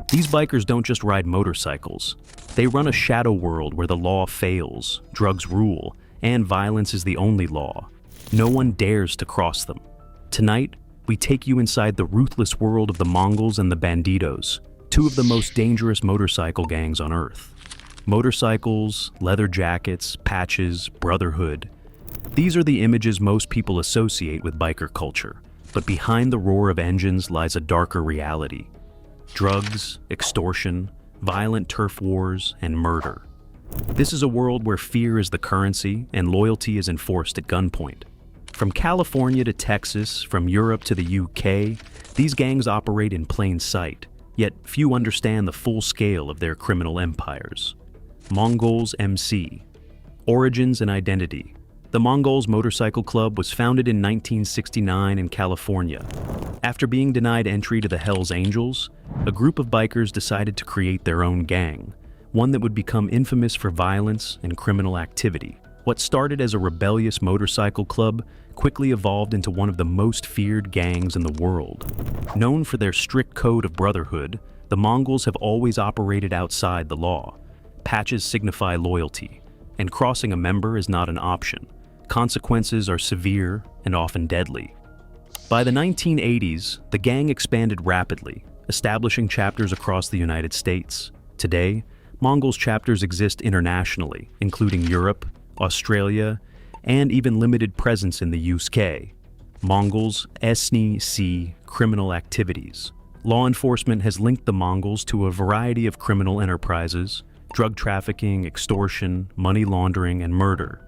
These bikers don't just ride motorcycles. They run a shadow world where the law fails, drugs rule, and violence is the only law. No one dares to cross them. Tonight, we take you inside the ruthless world of the Mongols and the Bandidos, two of the most dangerous motorcycle gangs on Earth. Motorcycles, leather jackets, patches, brotherhood. These are the images most people associate with biker culture, but behind the roar of engines lies a darker reality. Drugs, extortion, violent turf wars, and murder. This is a world where fear is the currency and loyalty is enforced at gunpoint. From California to Texas, from Europe to the UK, these gangs operate in plain sight, yet few understand the full scale of their criminal empires. Mongols MC. Origins and identity. The Mongols Motorcycle Club was founded in 1969 in California. After being denied entry to the Hells Angels, a group of bikers decided to create their own gang, one that would become infamous for violence and criminal activity. What started as a rebellious motorcycle club quickly evolved into one of the most feared gangs in the world. Known for their strict code of brotherhood, the Mongols have always operated outside the law. Patches signify loyalty, and crossing a member is not an option. Consequences are severe and often deadly. By the 1980s, the gang expanded rapidly, establishing chapters across the United States. Today, Mongols chapters exist internationally, including Europe, Australia, and even limited presence in the UK. Mongols MC criminal activities. Law enforcement has linked the Mongols to a variety of criminal enterprises: drug trafficking, extortion, money laundering, and murder.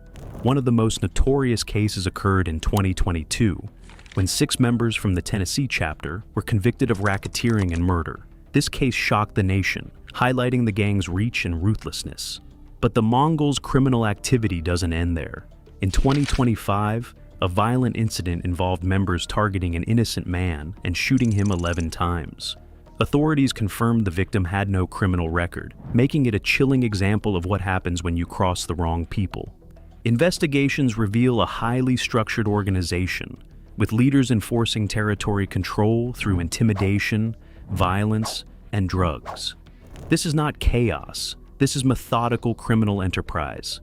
One of the most notorious cases occurred in 2022, when 6 members from the Tennessee chapter were convicted of racketeering and murder. This case shocked the nation, highlighting the gang's reach and ruthlessness. But the Mongols' criminal activity doesn't end there. In 2025, a violent incident involved members targeting an innocent man and shooting him 11 times. Authorities confirmed the victim had no criminal record, making it a chilling example of what happens when you cross the wrong people. Investigations reveal a highly structured organization, with leaders enforcing territory control through intimidation, violence, and drugs. This is not chaos. This is methodical criminal enterprise.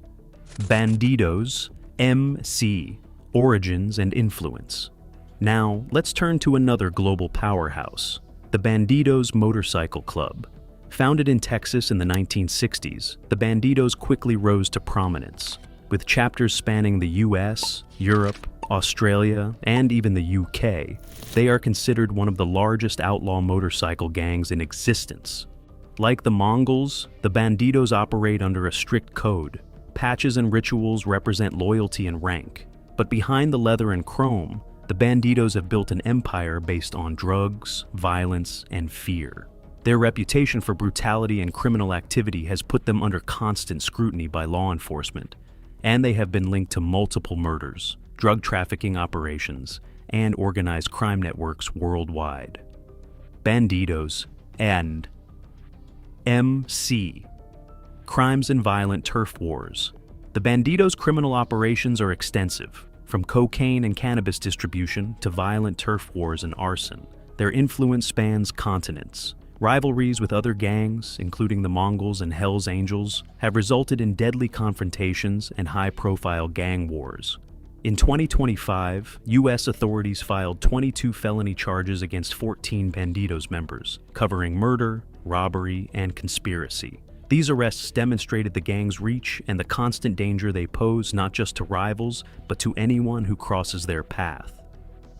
Bandidos MC. Origins and influence. Now, let's turn to another global powerhouse, the Bandidos Motorcycle Club. Founded in Texas in the 1960s, the Bandidos quickly rose to prominence. With chapters spanning the US, Europe, Australia, and even the UK, they are considered one of the largest outlaw motorcycle gangs in existence. Like the Mongols, the Bandidos operate under a strict code. Patches and rituals represent loyalty and rank. But behind the leather and chrome, the Bandidos have built an empire based on drugs, violence, and fear. Their reputation for brutality and criminal activity has put them under constant scrutiny by law enforcement, and they have been linked to multiple murders, drug trafficking operations, and organized crime networks worldwide. Bandidos and MC. Crimes and violent turf wars. The Bandidos' criminal operations are extensive, from cocaine and cannabis distribution to violent turf wars and arson. Their influence spans continents. Rivalries with other gangs, including the Mongols and Hells Angels, have resulted in deadly confrontations and high-profile gang wars. In 2025, U.S. authorities filed 22 felony charges against 14 Bandidos members, covering murder, robbery, and conspiracy. These arrests demonstrated the gang's reach and the constant danger they pose not just to rivals, but to anyone who crosses their path.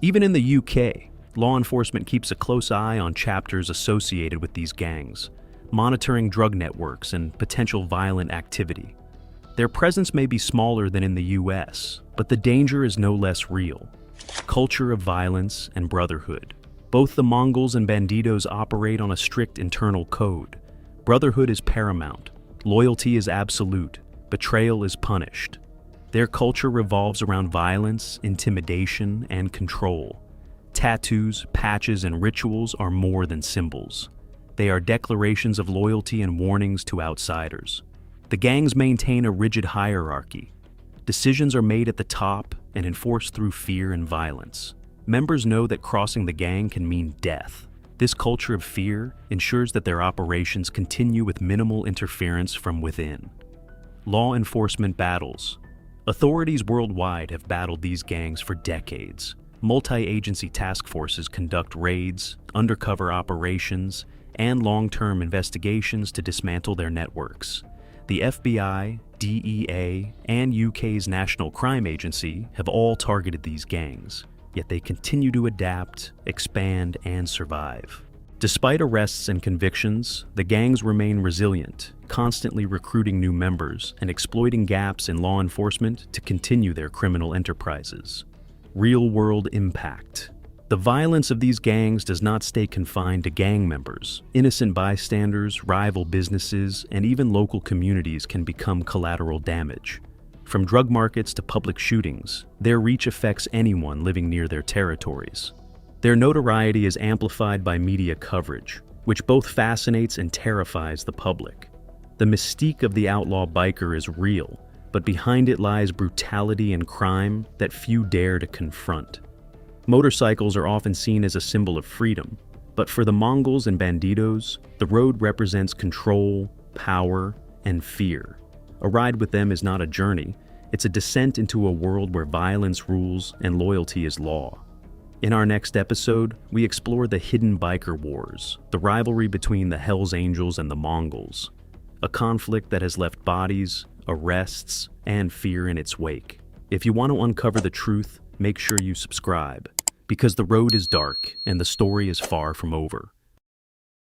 Even in the UK, law enforcement keeps a close eye on chapters associated with these gangs, monitoring drug networks and potential violent activity. Their presence may be smaller than in the US, but the danger is no less real. Culture of violence and brotherhood. Both the Mongols and Bandidos operate on a strict internal code. Brotherhood is paramount, loyalty is absolute, betrayal is punished. Their culture revolves around violence, intimidation, and control. Tattoos, patches, and rituals are more than symbols. They are declarations of loyalty and warnings to outsiders. The gangs maintain a rigid hierarchy. Decisions are made at the top and enforced through fear and violence. Members know that crossing the gang can mean death. This culture of fear ensures that their operations continue with minimal interference from within. Law enforcement battles. Authorities worldwide have battled these gangs for decades. Multi-agency task forces conduct raids, undercover operations, and long-term investigations to dismantle their networks. The FBI, DEA, and UK's National Crime Agency have all targeted these gangs, yet they continue to adapt, expand, and survive. Despite arrests and convictions, the gangs remain resilient, constantly recruiting new members and exploiting gaps in law enforcement to continue their criminal enterprises. Real-world impact. The violence of these gangs does not stay confined to gang members. Innocent bystanders, rival businesses, and even local communities can become collateral damage. From drug markets to public shootings, their reach affects anyone living near their territories. Their notoriety is amplified by media coverage, which both fascinates and terrifies the public. The mystique of the outlaw biker is real, but behind it lies brutality and crime that few dare to confront. Motorcycles are often seen as a symbol of freedom, but for the Mongols and Bandidos, the road represents control, power, and fear. A ride with them is not a journey, it's a descent into a world where violence rules and loyalty is law. In our next episode, we explore the hidden biker wars, the rivalry between the Hells Angels and the Mongols, a conflict that has left bodies, arrests, and fear in its wake. If you want to uncover the truth, make sure you subscribe, because the road is dark and the story is far from over.